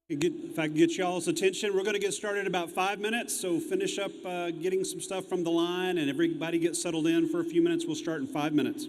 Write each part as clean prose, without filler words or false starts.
If I can get y'all's attention, we're going to get started in about 5 minutes. So finish up getting some stuff from the line, and everybody get settled in for a few minutes. We'll start in 5 minutes.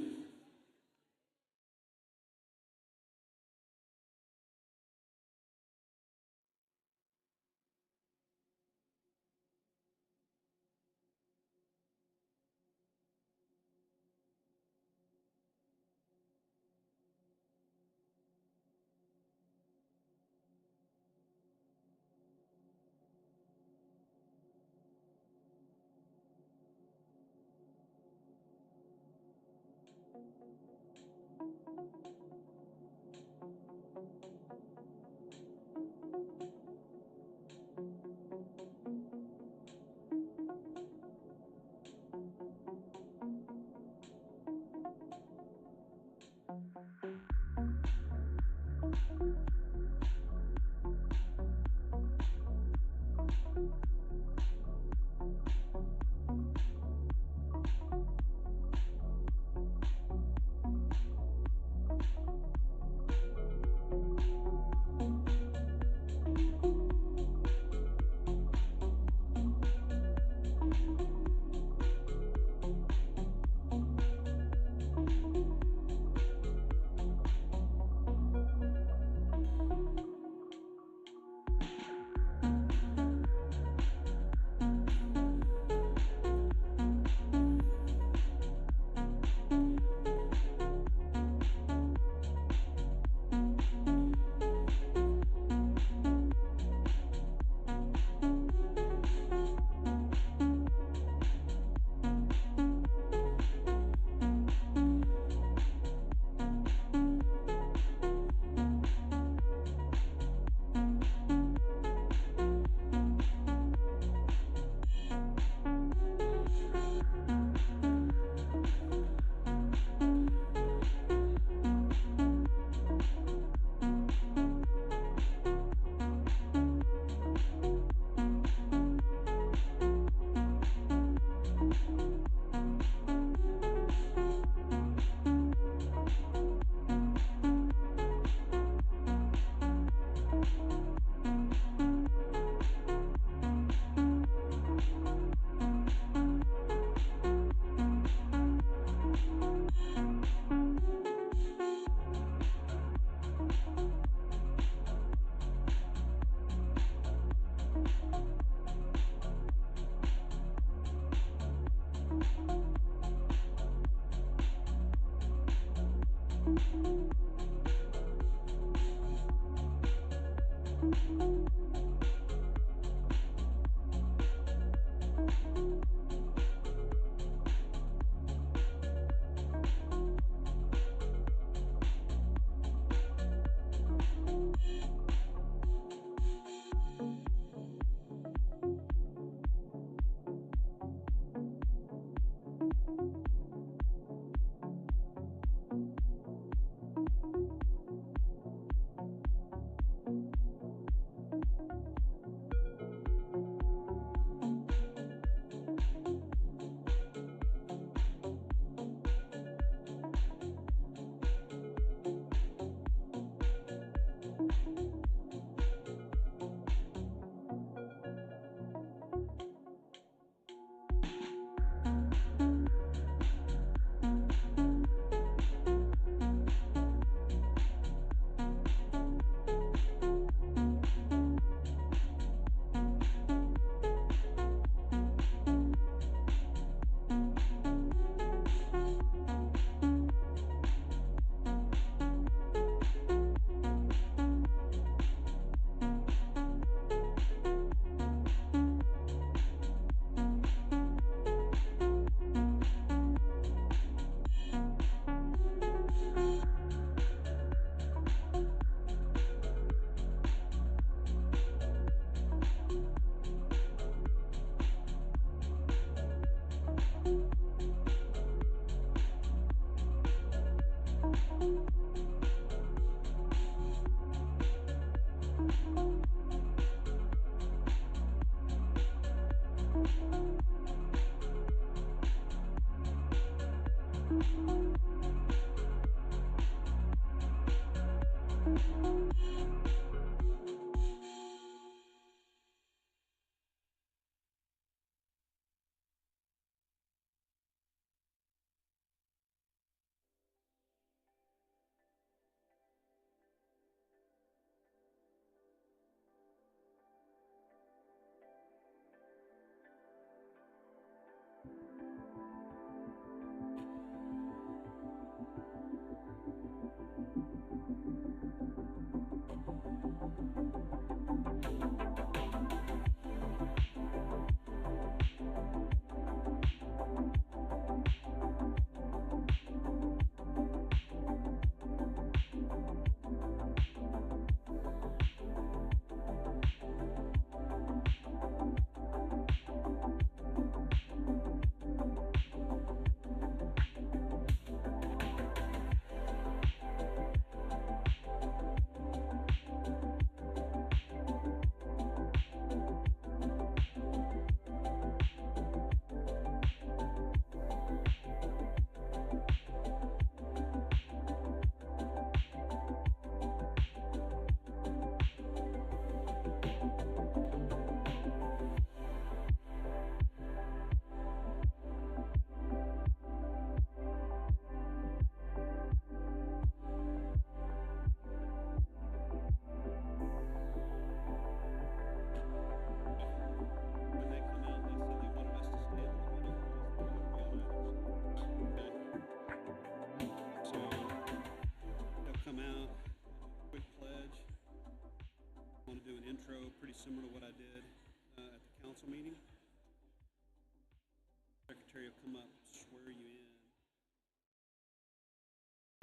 come up, swear you in.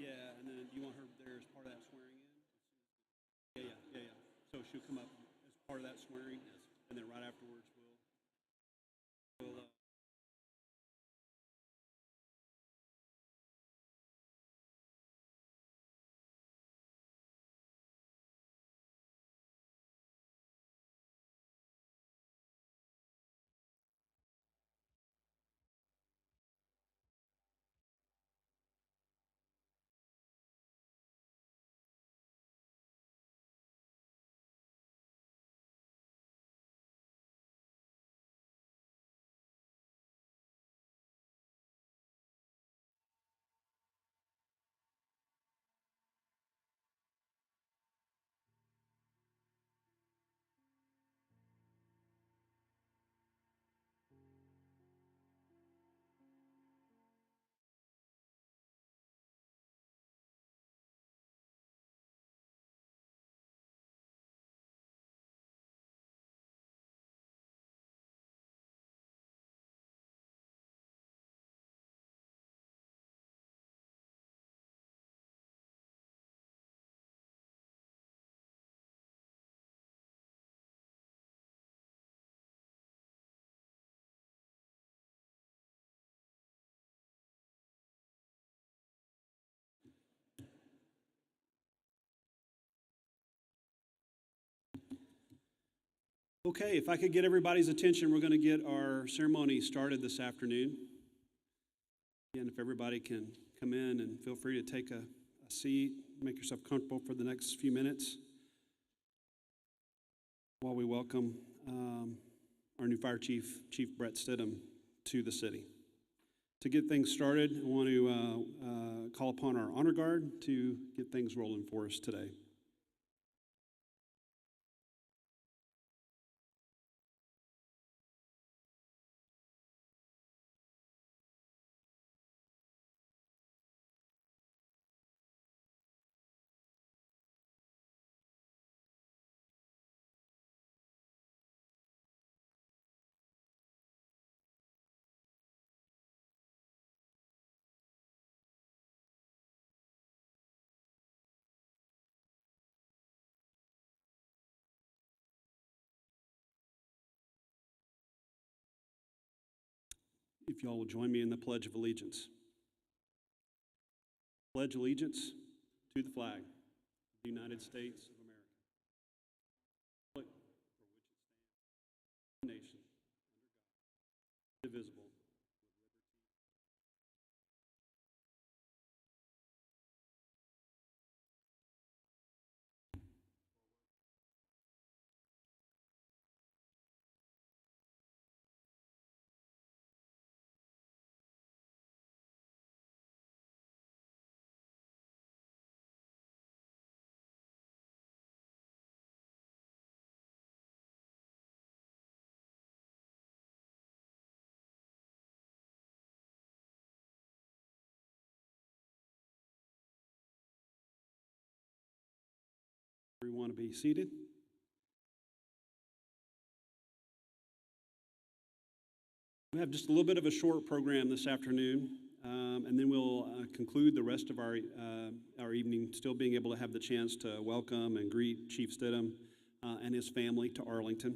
Yeah, and then you want her there as part of that swearing in? Yeah. So she'll come up as part of that swearing, and then right afterwards we'll Okay, if I could get everybody's attention, we're going to get our ceremony started this afternoon. Again, if everybody can come in and feel free to take a seat, make yourself comfortable for the next few minutes while we welcome our new fire chief, Chief Brett Stidham, to the city. To get things started, I want to call upon our honor guard to get things rolling for us today. If y'all will join me in the Pledge of Allegiance. Pledge allegiance to the flag of the United States of America, for which it stands, one nation, under God, indivisible. We want to be seated. We have just a little bit of a short program this afternoon, and then we'll conclude the rest of our evening, still being able to have the chance to welcome and greet Chief Stidham and his family to Arlington.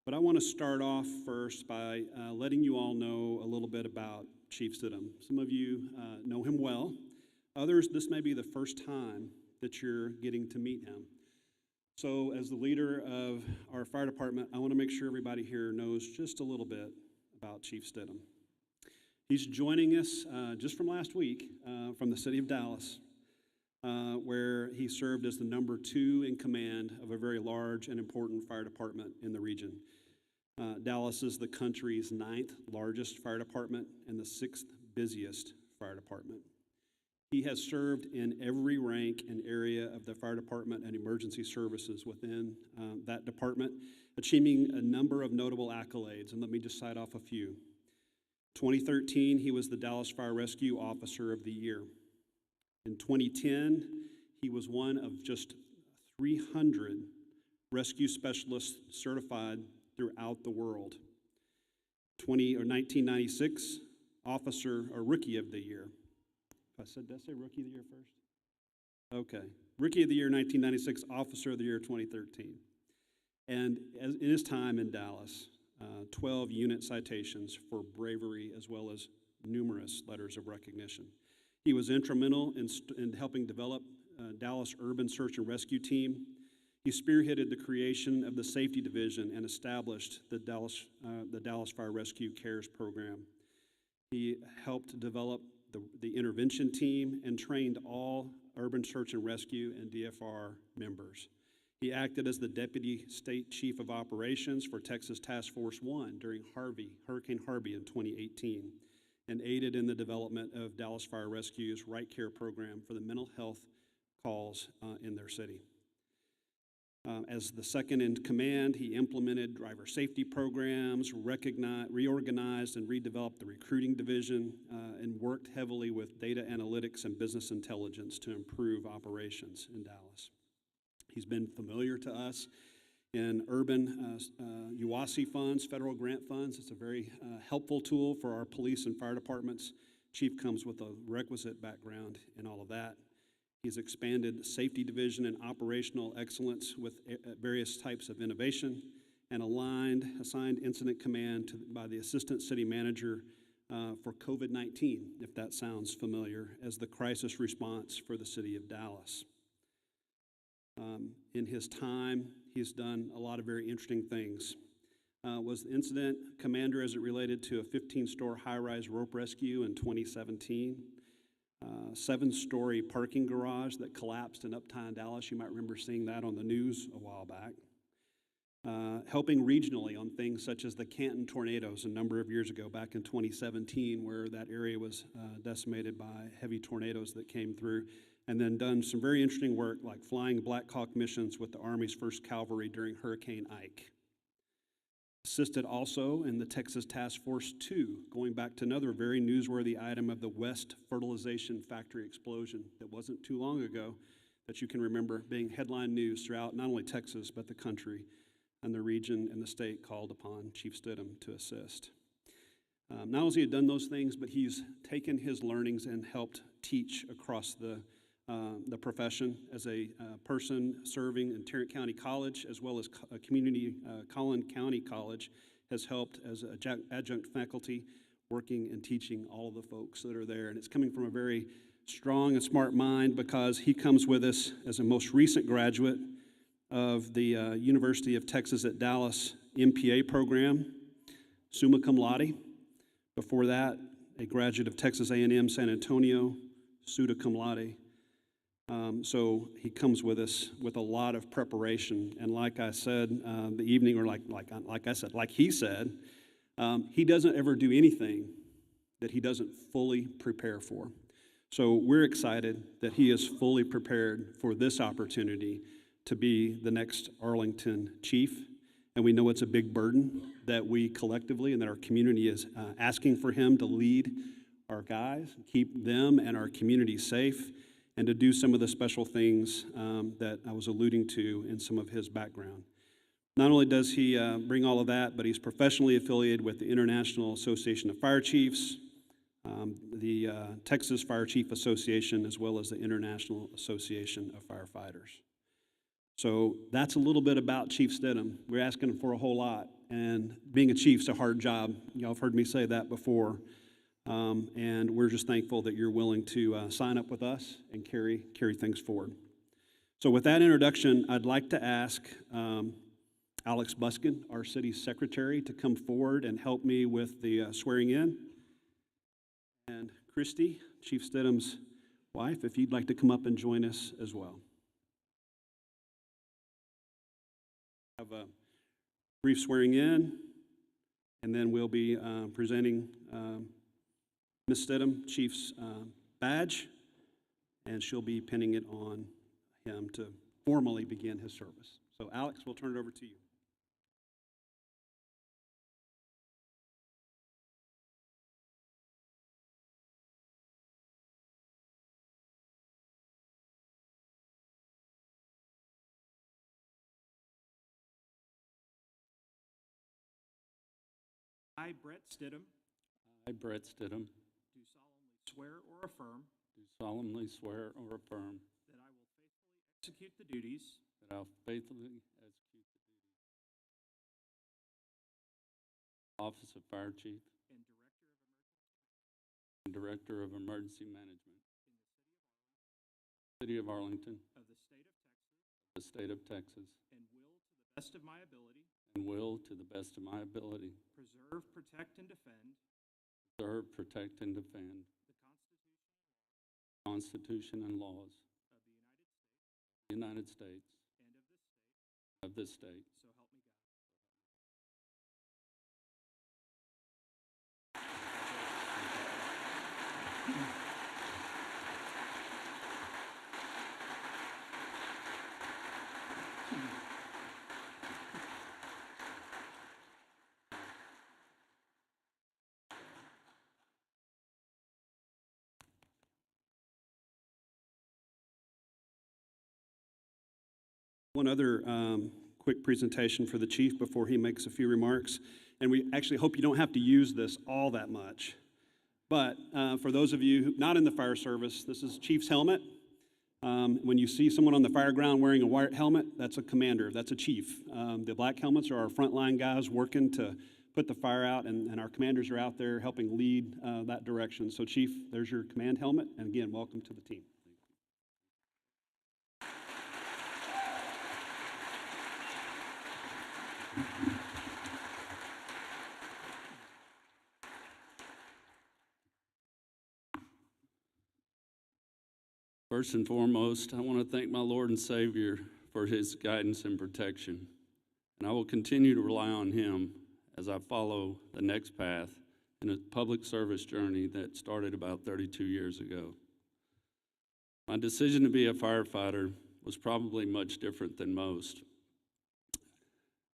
But I want to start off first by letting you all know a little bit about Chief Stidham. Some of you know him well. Others, this may be the first time that you're getting to meet him. So as the leader of our fire department, I want to make sure everybody here knows just a little bit about Chief Stidham. He's joining us just from last week from the city of Dallas, where he served as the number 2 in command of a very large and important fire department in the region. Dallas is the country's 9th largest fire department and the 6th busiest fire department. He has served in every rank and area of the fire department and emergency services within that department, achieving a number of notable accolades, and let me just cite off a few. 2013, he was the Dallas Fire Rescue Officer of the Year. In 2010, he was one of just 300 rescue specialists certified throughout the world. 1996, Officer or Rookie of the Year. Did I say Rookie of the Year first? Okay. Rookie of the Year 1996, Officer of the Year 2013. And in his time in Dallas, 12 unit citations for bravery as well as numerous letters of recognition. He was instrumental in helping develop Dallas Urban Search and Rescue Team. He spearheaded the creation of the Safety Division and established the Dallas Fire Rescue Cares Program. He helped develop the intervention team and trained all Urban Search and Rescue and DFR members. He acted as the Deputy State Chief of Operations for Texas Task Force 1 during Hurricane Harvey in 2018, and aided in the development of Dallas Fire Rescue's Right Care program for the mental health calls in their city. As the second in command, he implemented driver safety programs, reorganized and redeveloped the recruiting division, and worked heavily with data analytics and business intelligence to improve operations in Dallas. He's been familiar to us in urban UASI funds, federal grant funds. It's a very helpful tool for our police and fire departments. Chief comes with a requisite background in all of that. He's expanded the safety division and operational excellence with various types of innovation, and assigned incident command by the assistant city manager for COVID-19, if that sounds familiar, as the crisis response for the city of Dallas. In his time, he's done a lot of very interesting things. Was the incident commander as it related to a 15-story high-rise rope rescue in 2017. 7-story parking garage that collapsed in Uptown Dallas. You might remember seeing that on the news a while back. Helping regionally on things such as the Canton tornadoes a number of years ago, back in 2017, where that area was decimated by heavy tornadoes that came through, and then done some very interesting work like flying Black Hawk missions with the Army's 1st Cavalry during Hurricane Ike. Assisted also in the Texas Task Force 2, going back to another very newsworthy item of the West Fertilization Factory explosion that wasn't too long ago that you can remember being headline news throughout not only Texas but the country, and the region and the state called upon Chief Stidham to assist. Not only has he done those things, but he's taken his learnings and helped teach across the profession as a person serving in Tarrant County College, as well as a community, Collin County College, has helped as adjunct faculty working and teaching all of the folks that are there. And it's coming from a very strong and smart mind, because he comes with us as a most recent graduate of the University of Texas at Dallas MPA program, summa cum laude. Before that, a graduate of Texas A&M San Antonio, summa cum laude. So he comes with us with a lot of preparation, and like I said, the evening, or like he said, he doesn't ever do anything that he doesn't fully prepare for. So we're excited that he is fully prepared for this opportunity to be the next Arlington chief, and we know it's a big burden that we collectively and that our community is asking for him to lead our guys, keep them and our community safe, and to do some of the special things that I was alluding to in some of his background. Not only does he bring all of that, but he's professionally affiliated with the International Association of Fire Chiefs, the Texas Fire Chief Association, as well as the International Association of Firefighters. So that's a little bit about Chief Stidham. We're asking him for a whole lot, and being a chief's a hard job. Y'all have heard me say that before. And we're just thankful that you're willing to sign up with us and carry things forward. So with that introduction, I'd like to ask Alex Buskin, our city secretary, to come forward and help me with the swearing in. And Christy, Chief Stidham's wife, if you'd like to come up and join us as well. Have a brief swearing in, and then we'll be presenting Ms. Stidham, Chief's badge, and she'll be pinning it on him to formally begin his service. So Alex, we'll turn it over to you. I, Brett Stidham, I, Brett Stidham, do solemnly swear or affirm do solemnly swear or affirm that I will faithfully execute the duties that I will faithfully execute the duties of Office of Fire Chief and Director of Emergency and Director of Emergency Management in the City of Arlington, of the State of Texas, the State of Texas, and will, to the best of my ability, and will, to the best of my ability, preserve, protect, and defend preserve, protect, and defend the Constitution the Constitution and laws of the United of States the United States, and of this state, of this state. so help me God. One other quick presentation for the chief before he makes a few remarks. And we actually hope you don't have to use this all that much. But for those of you not in the fire service, this is Chief's helmet. When you see someone on the fire ground wearing a white helmet, that's a commander, that's a chief. The black helmets are our frontline guys working to put the fire out, and our commanders are out there helping lead that direction. So Chief, there's your command helmet, and again, welcome to the team. First and foremost, I want to thank my Lord and Savior for his guidance and protection. And I will continue to rely on him as I follow the next path in a public service journey that started about 32 years ago. My decision to be a firefighter was probably much different than most.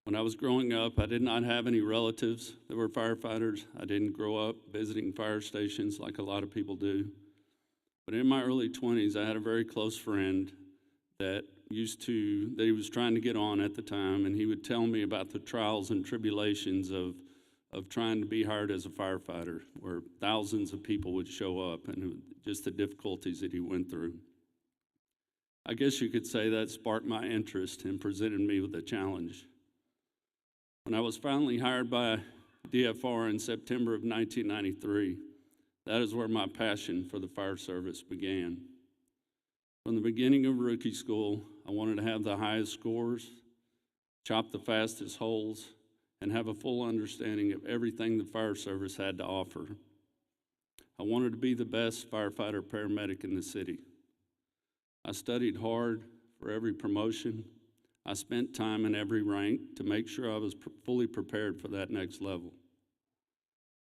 When I was growing up, I did not have any relatives that were firefighters. I didn't grow up visiting fire stations like a lot of people do. But in my early 20s, I had a very close friend that he was trying to get on at the time, and he would tell me about the trials and tribulations of trying to be hired as a firefighter, where thousands of people would show up, and just the difficulties that he went through. I guess you could say that sparked my interest and presented me with a challenge. When I was finally hired by DFR in September of 1993, that is where my passion for the fire service began. From the beginning of rookie school, I wanted to have the highest scores, chop the fastest holes, and have a full understanding of everything the fire service had to offer. I wanted to be the best firefighter paramedic in the city. I studied hard for every promotion. I spent time in every rank to make sure I was fully prepared for that next level.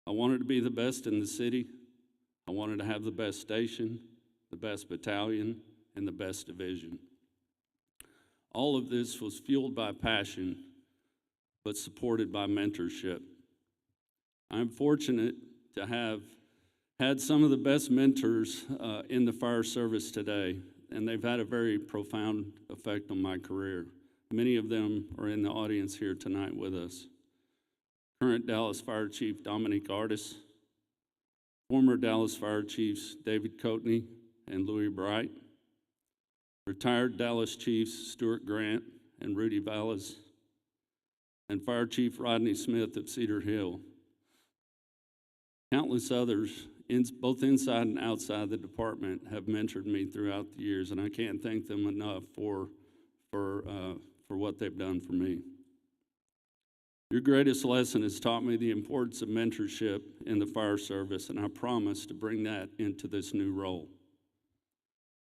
I wanted to be the best in the city. I wanted to have the best station, the best battalion, and the best division. All of this was fueled by passion, but supported by mentorship. I'm fortunate to have had some of the best mentors in the fire service today, and they've had a very profound effect on my career. Many of them are in the audience here tonight with us. Current Dallas Fire Chief Dominique Artis, former Dallas Fire Chiefs David Coatney and Louis Bright, retired Dallas Chiefs Stuart Grant and Rudy Valles, and Fire Chief Rodney Smith of Cedar Hill. Countless others, both inside and outside the department, have mentored me throughout the years, and I can't thank them enough for what they've done for me. Your greatest lesson has taught me the importance of mentorship in the fire service, and I promise to bring that into this new role.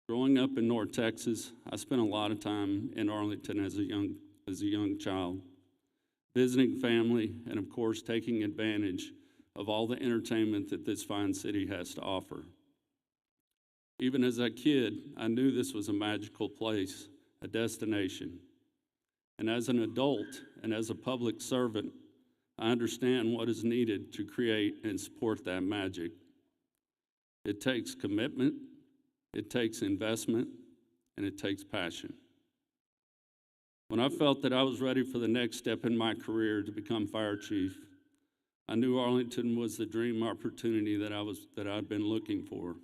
Growing up in North Texas, I spent a lot of time in Arlington as a young child, visiting family, and of course taking advantage of all the entertainment that this fine city has to offer. Even as a kid, I knew this was a magical place, a destination. And as an adult and as a public servant, I understand what is needed to create and support that magic. It takes commitment, it takes investment, and it takes passion. When I felt that I was ready for the next step in my career to become fire chief, I knew Arlington was the dream opportunity that I'd been looking for.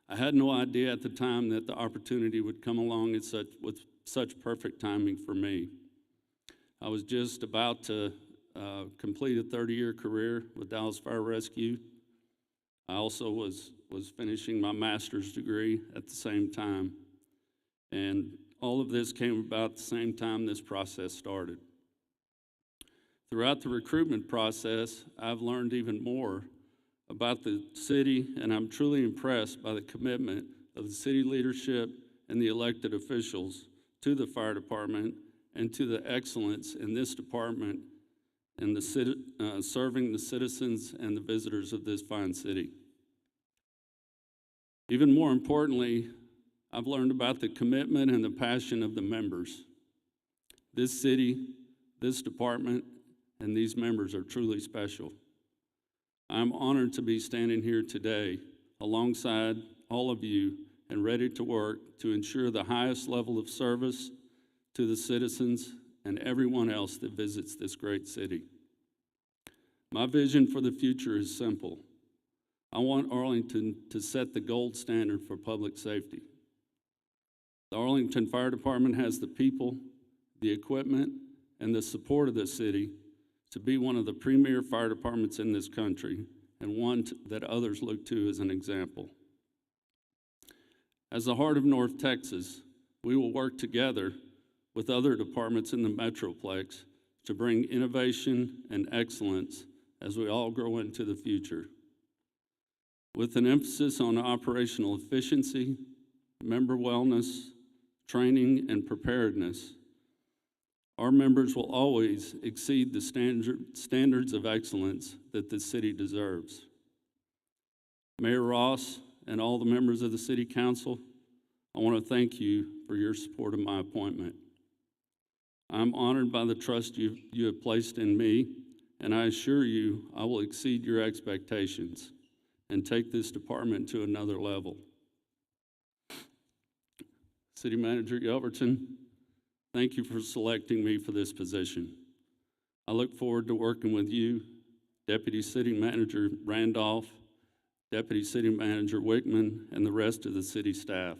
I had no idea at the time that the opportunity would come along with such perfect timing for me. I was just about to complete a 30-year career with Dallas Fire Rescue. I also was finishing my master's degree at the same time. And all of this came about at the same time this process started. Throughout the recruitment process, I've learned even more about the city, and I'm truly impressed by the commitment of the city leadership and the elected officials to the fire department and to the excellence in this department and serving the citizens and the visitors of this fine city. Even more importantly, I've learned about the commitment and the passion of the members. This city, this department, and these members are truly special. I'm honored to be standing here today alongside all of you and ready to work to ensure the highest level of service to the citizens and everyone else that visits this great city. My vision for the future is simple. I want Arlington to set the gold standard for public safety. The Arlington Fire Department has the people, the equipment, and the support of the city to be one of the premier fire departments in this country and one that others look to as an example. As the heart of North Texas, we will work together with other departments in the Metroplex to bring innovation and excellence as we all grow into the future. With an emphasis on operational efficiency, member wellness, training, and preparedness, our members will always exceed the standards of excellence that the city deserves. Mayor Ross and all the members of the City Council, I want to thank you for your support of my appointment. I'm honored by the trust you have placed in me, and I assure you I will exceed your expectations and take this department to another level. City Manager Yelverton, thank you for selecting me for this position. I look forward to working with you, Deputy City Manager Randolph, Deputy City Manager Wickman, and the rest of the city staff.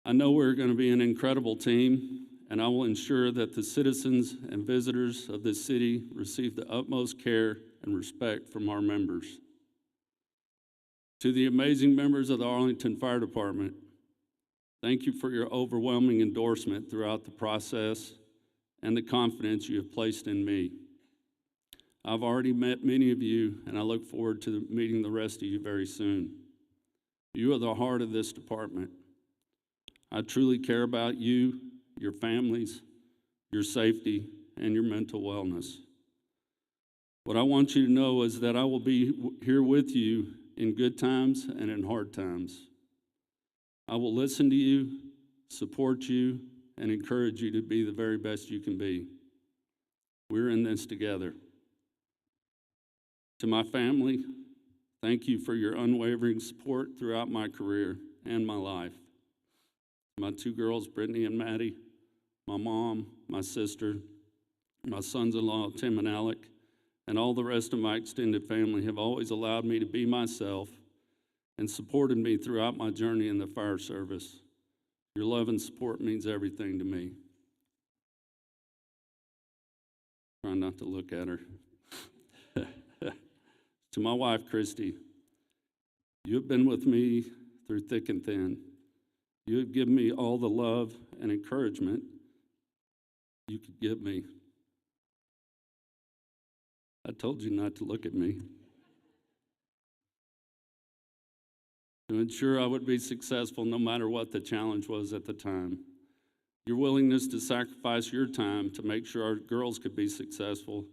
I know we're going to be an incredible team, and I will ensure that the citizens and visitors of this city receive the utmost care and respect from our members. To the amazing members of the Arlington Fire Department, thank you for your overwhelming endorsement throughout the process and the confidence you have placed in me. I've already met many of you, and I look forward to meeting the rest of you very soon. You are the heart of this department. I truly care about you, your families, your safety, and your mental wellness. What I want you to know is that I will be here with you in good times and in hard times. I will listen to you, support you, and encourage you to be the very best you can be. We're in this together. To my family, thank you for your unwavering support throughout my career and my life. My two girls, Brittany and Maddie, my mom, my sister, my sons-in-law, Tim and Alec, and all the rest of my extended family have always allowed me to be myself and supported me throughout my journey in the fire service. Your love and support means everything to me. Trying not to look at her. To my wife, Christy, you have been with me through thick and thin. You have given me all the love and encouragement you could give me. I told you not to look at me. To ensure I would be successful no matter what the challenge was at the time. Your willingness to sacrifice your time to make sure our girls could be successful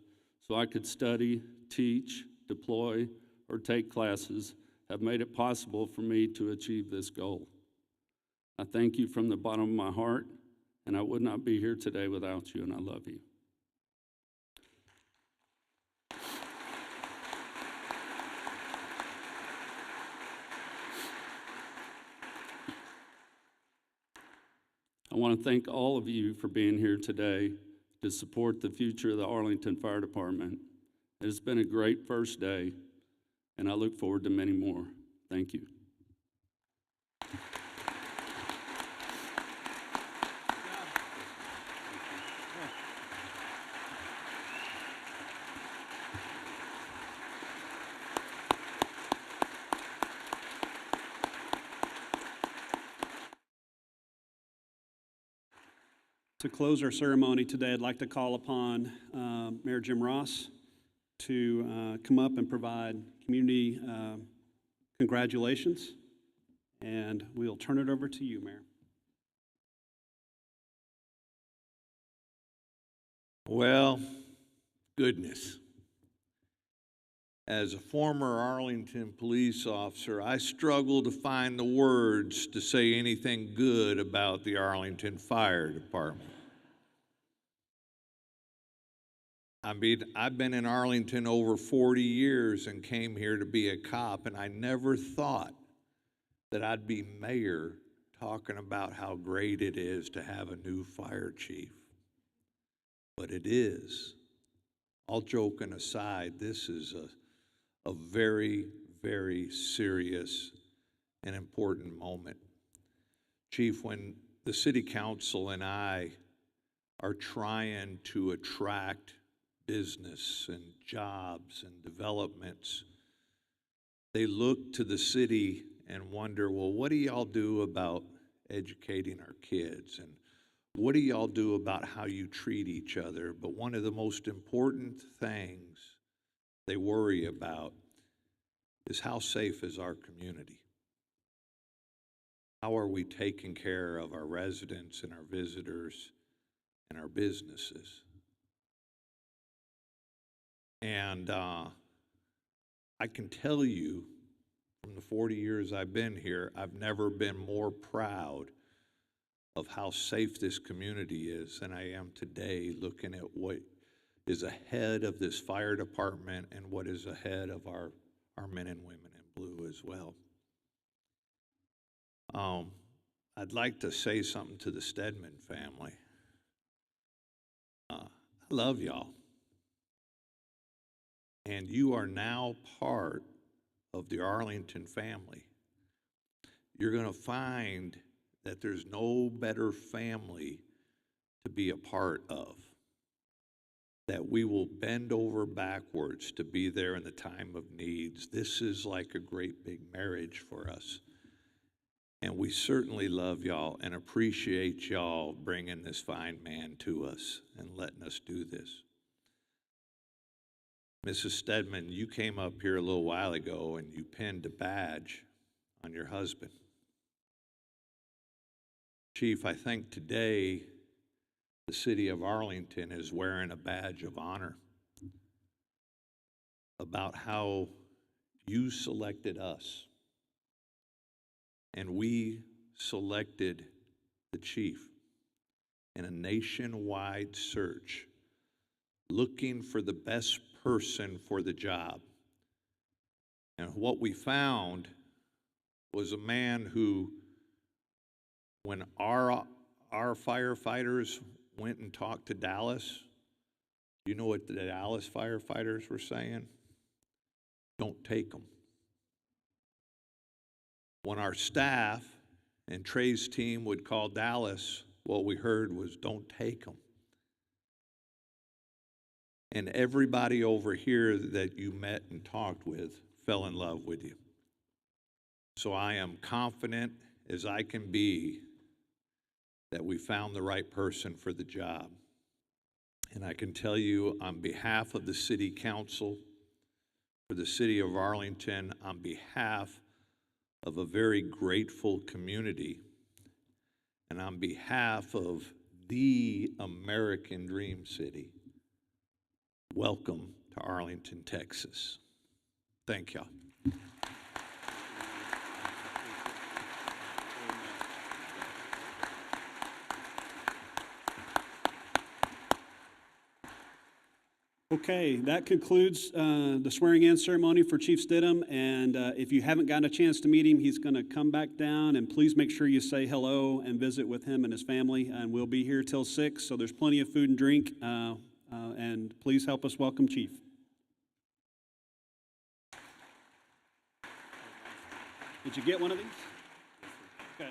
so I could study, teach, deploy, or take classes have made it possible for me to achieve this goal. I thank you from the bottom of my heart, and I would not be here today without you, and I love you. I want to thank all of you for being here today to support the future of the Arlington Fire Department. It has been a great first day, and I look forward to many more. Thank you. To close our ceremony today, I'd like to call upon Mayor Jim Ross to come up and provide community congratulations, and we'll turn it over to you, Mayor. Well, goodness. As a former Arlington police officer, I struggle to find the words to say anything good about the Arlington Fire Department. I mean, I've been in Arlington over 40 years and came here to be a cop, and I never thought that I'd be mayor talking about how great it is to have a new fire chief. But it is. All joking aside, this is a very, very serious and important moment. Chief, when the city council and I are trying to attract business and jobs and developments, they look to the city and wonder, well, what do y'all do about educating our kids? And what do y'all do about how you treat each other? But one of the most important things they worry about is how safe is our community? How are we taking care of our residents and our visitors and our businesses? And I can tell you, from the 40 years I've been here, I've never been more proud of how safe this community is than I am today, looking at what is ahead of this fire department and what is ahead of our men and women in blue as well. I'd like to say something to the Stidham family. I love y'all. And you are now part of the Arlington family. You're going to find that there's no better family to be a part of, that we will bend over backwards to be there in the time of needs. This is like a great big marriage for us. And we certainly love y'all and appreciate y'all bringing this fine man to us and letting us do this. Mrs. Stedman, you came up here a little while ago and you pinned a badge on your husband. Chief, I think today the city of Arlington is wearing a badge of honor about how you selected us and we selected the chief in a nationwide search, looking for the best person for the job. And what we found was a man who, when our firefighters went and talked to Dallas, you know what the Dallas firefighters were saying? Don't take them. When our staff and Trey's team would call Dallas, what we heard was, don't take them. And everybody over here that you met and talked with fell in love with you. So I am confident as I can be that we found the right person for the job. And I can tell you on behalf of the City Council, for the City of Arlington, on behalf of a very grateful community, and on behalf of the American Dream City, welcome to Arlington, Texas. Thank y'all. Okay, that concludes the swearing-in ceremony for Chief Stidham, and if you haven't gotten a chance to meet him, he's going to come back down, and please make sure you say hello and visit with him and his family, and we'll be here till 6, so there's plenty of food and drink, and please help us welcome Chief. Did you get one of these? Okay.